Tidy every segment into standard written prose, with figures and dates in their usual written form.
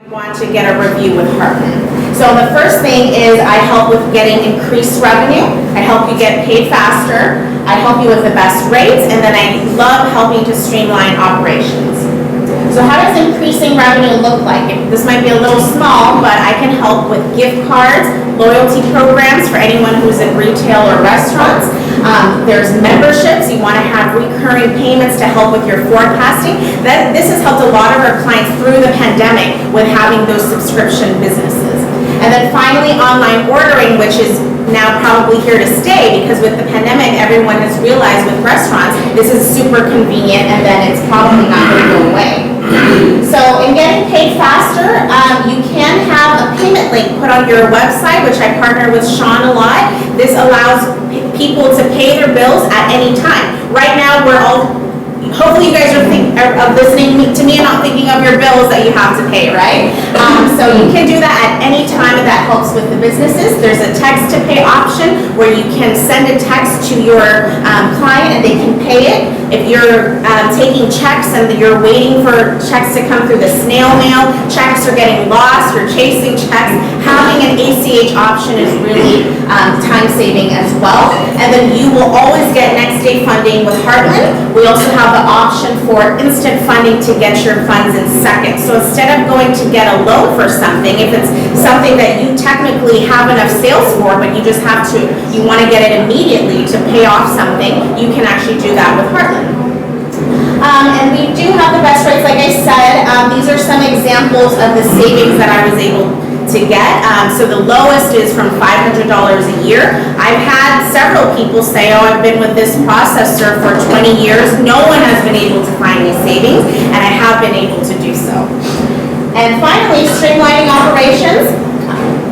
Want to get a review with Heartland. So the first thing is I help with getting increased revenue. I help you get paid faster. I help you with the best rates, and then I love helping to streamline operations. So how does increasing revenue look like? This might be a little small, but I can help with gift cards, loyalty programs for anyone who's in retail or restaurants. There's memberships. You want to have recurring payments to help with your forecasting. This has helped a lot of our clients through the pandemic with having those subscription businesses. And then finally, online ordering, which is now probably here to stay, because with the pandemic, everyone has realized with restaurants, this is super convenient, and then it's probably not going to go away. So in getting paid faster, you can have a payment link put on your website, which I partner with Sean a lot. This allows people to pay their bills at any time. Right now, we're all, hopefully you guys are listening to me and not thinking of your bills that you have to pay, right? So you can do that at any time, and that helps with the businesses. There's a text to pay option where you can send a text to your client and they can pay it. If you're taking checks and you're waiting for checks to come through the snail mail, checks are getting lost, you're chasing checks, having an ACH option is really time saving as well. And then you will always get next day funding with Heartland. We also have the option for instant funding to get your funds in seconds. So instead of going to get a loan for something, if it's something that you technically have enough sales for, but you just have to, you want to get it immediately to pay off something, you can actually do that with Heartland. And we do have the best rates, like I said. These are some examples of the savings that I was able to get. So the lowest is from $500 a year. I've had several people say, oh, I've been with this processor for 20 years. No one has been able to find me savings, and I have been able to do so. And finally, streamlining operations.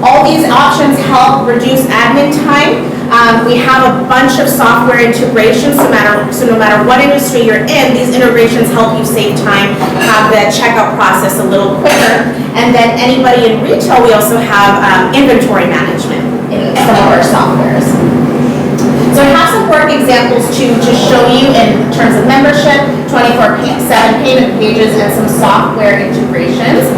All these options help reduce admin time. We have a bunch of software integrations, so no matter what industry you're in, these integrations help you save time, have the checkout process a little quicker. And then anybody in retail, we also have inventory management in some of our softwares. So I have some work examples to show you in terms of membership, 24/7 payment pages, and some software integrations.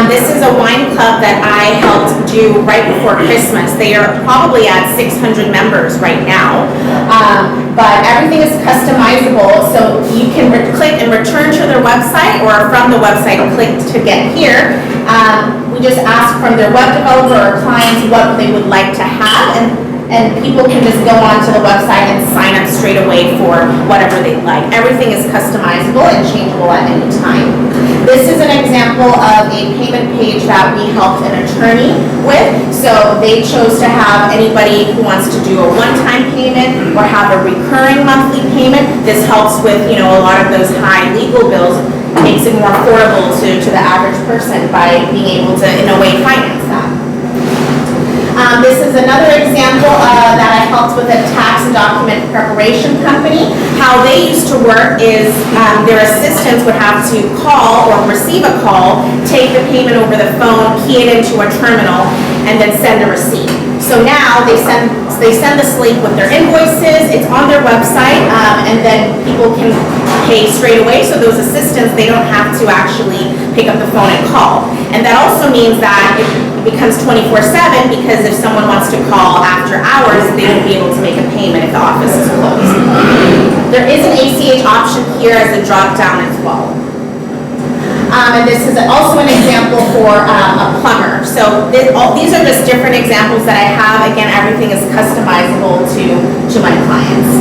This is a wine club that I helped do right before Christmas. They are probably at 600 members right now, but everything is customizable, so you can click and return to their website, or from the website click to get here. We just ask from their web developer or clients what they would like to have, and people can just go onto the website and sign up straight away for whatever they like. Everything is customizable and changeable at any time. This is an example of a payment page that we helped an attorney with. So they chose to have anybody who wants to do a one-time payment or have a recurring monthly payment. This helps with, a lot of those high legal bills, makes it more affordable to the average person by being able to, in a way, finance that. This is another example that I helped with a tax and document preparation company. How they used to work is their assistants would have to call or receive a call, take the payment over the phone, key it into a terminal, and then send a receipt. So now they send the slate with their invoices, it's on their website, and then people can pay straight away. So those assistants, they don't have to actually pick up the phone and call. And that also means that it becomes 24/7, because if someone wants to call after hours, they won't be able to make a payment if the office is closed. There is an ACH option here as a drop down as well. And this is also an example for a plumber. So these are just different examples that I have. Again, everything is customizable to my clients.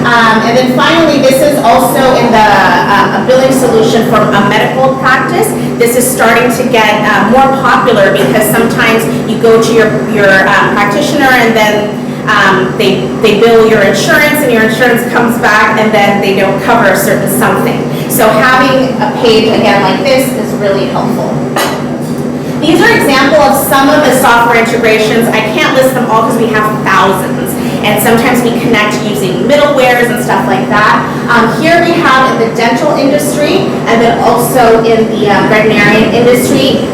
And then finally, this is also in a billing solution for a medical practice. This is starting to get more popular, because sometimes you go to your practitioner and then they bill your insurance, and your insurance comes back and then they don't cover a certain something. So having a page again like this is really helpful. These are examples of some of the software integrations. I can't list them all because we have thousands, and sometimes we connect using middlewares and stuff like that. Here we have in the dental industry, and then also in the veterinarian industry.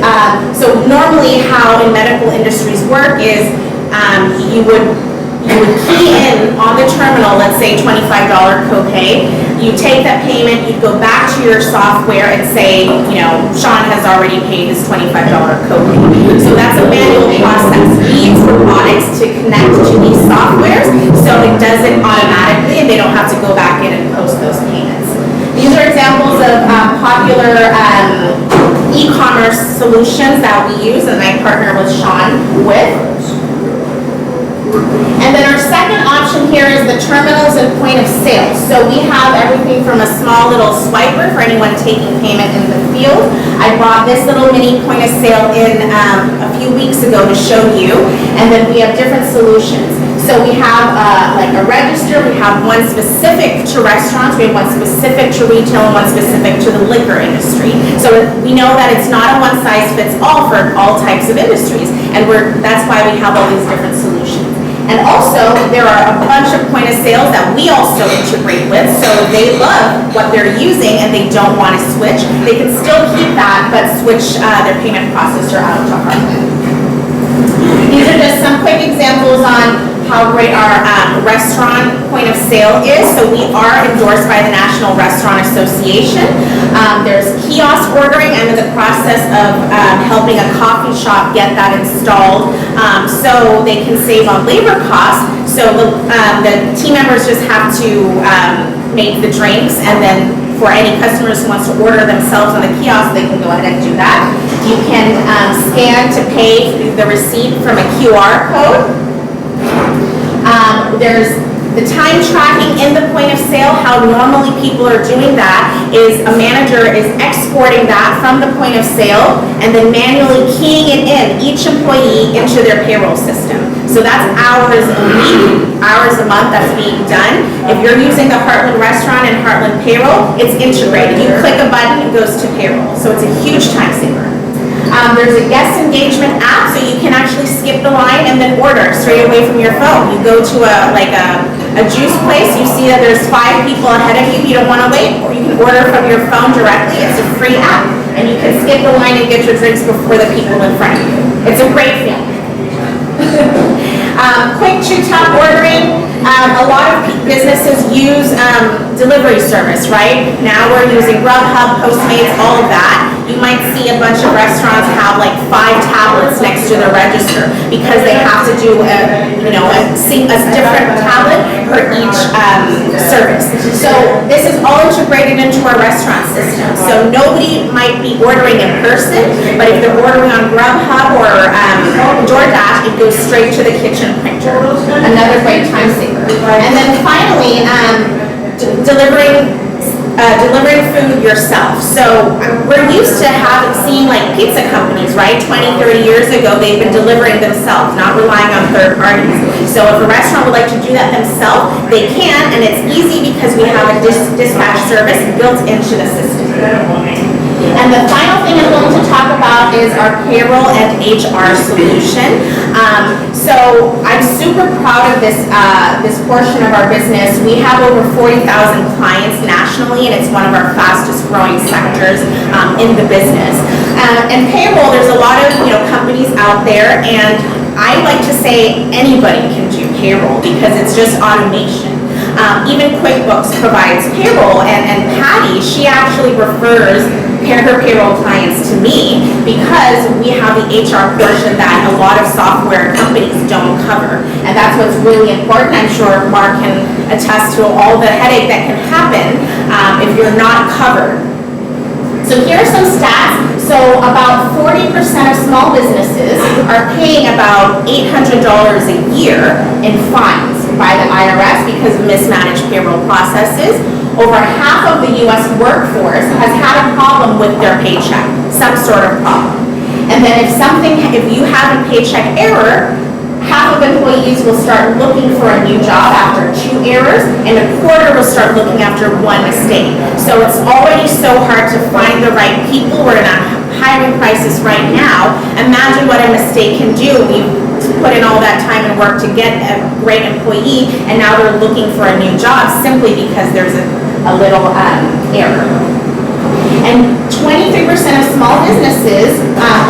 So normally how in medical industries work is you would You would key in on the terminal, let's say $25 copay. You take that payment, you'd go back to your software and say, Sean has already paid his $25 copay. So that's a manual process. We use robotics to connect to these softwares, so it does it automatically and they don't have to go back in and post those payments. These are examples of popular e-commerce solutions that we use and I partner with Sean with. And then our second option here is the terminals and point of sale. So we have everything from a small little swiper for anyone taking payment in the field. I brought this little mini point of sale in a few weeks ago to show you. And then we have different solutions. So we have like a register, we have one specific to restaurants, we have one specific to retail, and one specific to the liquor industry. So we know that it's not a one size fits all for all types of industries, and that's why we have all these different solutions. And also, there are a bunch of point of sales that we also integrate with, so they love what they're using and they don't want to switch. They can still keep that, but switch their payment processor out to Heartland. These are just some quick examples on how great our restaurant point of sale is. So we are endorsed by the National Restaurant Association. There's kiosk ordering. I'm in the process of helping a coffee shop get that installed so they can save on labor costs. So the team members just have to make the drinks, and then for any customers who wants to order themselves on the kiosk, they can go ahead and do that. You can scan to pay the receipt from a QR code. There's the time tracking in the point of sale. How normally people are doing that is a manager is exporting that from the point of sale and then manually keying it in, each employee, into their payroll system. So that's hours a week, hours a month that's being done. If you're using the Heartland Restaurant and Heartland Payroll, it's integrated. You click a button, it goes to payroll. So it's a huge time saver. There's a guest engagement app, so you can actually skip the line and then order straight away from your phone. You go to a juice place, you see that there's 5 people ahead of you, you don't want to wait, or you can order from your phone directly. It's a free app, and you can skip the line and get your drinks before the people in front of you. It's a great feeling. Quick two-tap ordering. A lot of businesses use delivery service, right? Now we're using Grubhub, Postmates, all of that. You might see a bunch of restaurants have like 5 tablets next to the register because they have to do a different tablet for each service. So this is all integrated into our restaurant system. So nobody might be ordering in person, but if they're ordering on Grubhub or DoorDash, it goes straight to the kitchen printer. Another great time saver. And then finally, delivering food yourself. So we're used to seeing like pizza companies, right? 20, 30 years ago, they've been delivering themselves, not relying on third parties. So if a restaurant would like to do that themselves, they can, and it's easy because we have a dispatch service built into the system. And the final thing I'm going to talk about is our payroll and HR solution. So I'm super proud of this portion of our business. We have over 40,000 clients nationally, and it's one of our fastest growing sectors in the business. And payroll, there's a lot of companies out there, and I like to say anybody can do payroll because it's just automation. Even QuickBooks provides payroll, and Patty, she actually refers her payroll clients to me because we have the HR portion that a lot of software companies don't cover. And that's what's really important. I'm sure Mark can attest to all the headache that can happen if you're not covered. So here are some stats. So about 40% of small businesses are paying about $800 a year in fines by the IRS because of mismanaged payroll processes. Over half of the U.S. workforce has had a problem with their paycheck, some sort of problem. And then if you have a paycheck error, half of employees will start looking for a new job after 2 errors, and a quarter will start looking after 1 mistake. So it's already so hard to find the right people. We're in a hiring crisis right now. Imagine what a mistake can do. We've put in all that time and work to get a great employee, and now they're looking for a new job simply because there's a little error. And 23% of small businesses,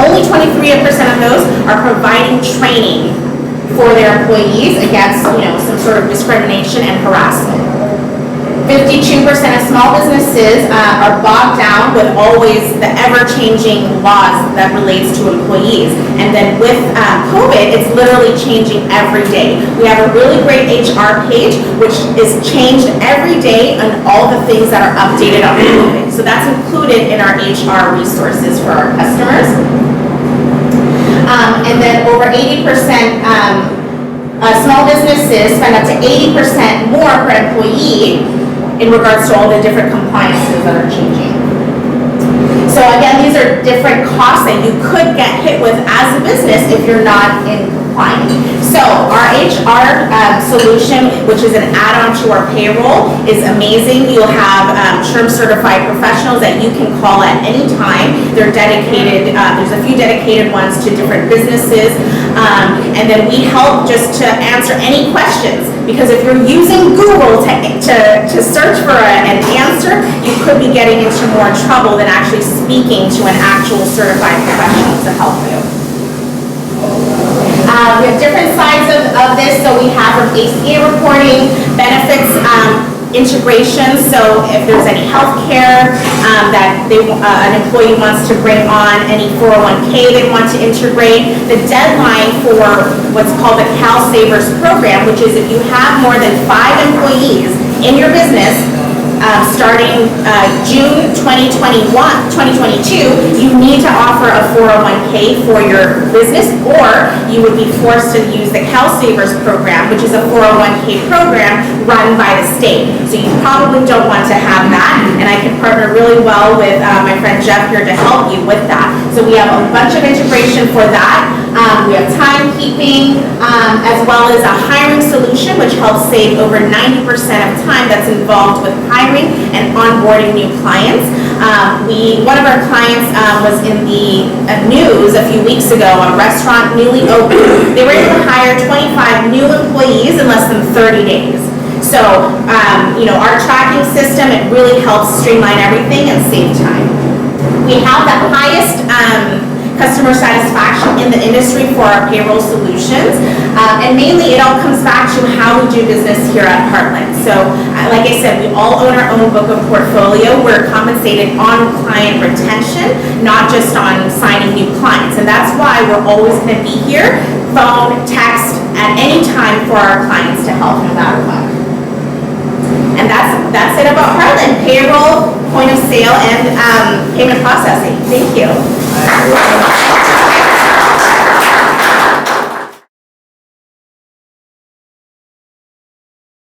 only 23% of those are providing training for their employees against, some sort of discrimination and harassment. 52% of small businesses are bogged down with always the ever-changing laws that relates to employees. And then with COVID, it's literally changing every day. We have a really great HR page, which is changed every day on all the things that are updated on COVID. So that's included in our HR resources for our customers. And then over 80%, small businesses spend up to 80% more per employee in regards to all the different compliances that are changing. So again, these are different costs that you could get hit with as a business if you're not in compliance. So our HR solution, which is an add-on to our payroll, is amazing. You'll have SHRM certified professionals that you can call at any time. They're dedicated, there's a few dedicated ones to different businesses. And then we help just to answer any questions, because if you're using Google to search for an answer, you could be getting into more trouble than actually speaking to an actual certified professional to help you. We have different sides of this. So we have from ACA reporting, benefits integration. So if there's any health care that an employee wants to bring on, any 401k they want to integrate, the deadline for what's called the Cal Savers program, which is if you have more than 5 employees in your business, starting June 2022, you need to offer a 401k for your business, or you would be forced to use the Cal Savers program, which is a 401k program run by the state. So you probably don't want to have that, and I can partner really well with my friend Jeff here to help you with that. So we have a bunch of integration for that. We have timekeeping, as well as a hiring solution, which helps save over 90% of time that's involved with hiring and onboarding new clients. One of our clients was in the news a few weeks ago, a restaurant newly opened. They were able to hire 25 new employees in less than 30 days. So, our tracking system, it really helps streamline everything and save time. We have the highest customer satisfaction in the industry for our payroll solutions, and mainly it all comes back to how we do business here at Heartland. So like I said, we all own our own book of portfolio. We're compensated on client retention, not just on signing new clients, and that's why we're always going to be here, phone, text, at any time for our clients to help no matter what. And that's it about Heartland, payroll, point of sale, and payment processing. Thank you.